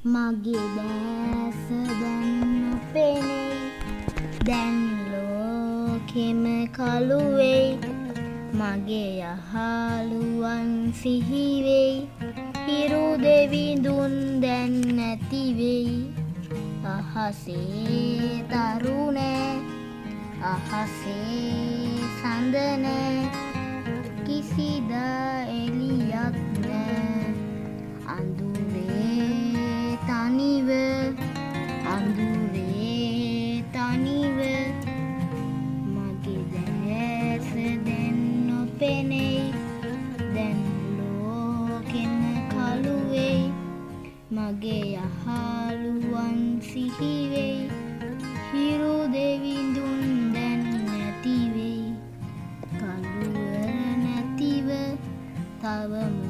මගේ දැස දැන් නොපෙනෙයි දැන් ලෝකෙම කළු වෙයි මගේ යහළුවන් සිහි වෙයි හිරු දෙවිඳුන් දැන් නැති වෙයි අහසේ තරු නෑ අහසේ සඳ නෑ කිසිදා එළියක් නෑ අඳුරේ තනිව මගේ දැස දැන් නොපෙනෙයි දැන් ලෝකෙම කළු වෙයි මගේ යහළුවන් සිහි වෙයි හිරු දෙවිඳුන් දැන් නැති වෙයි කළුවර නැතිව තවම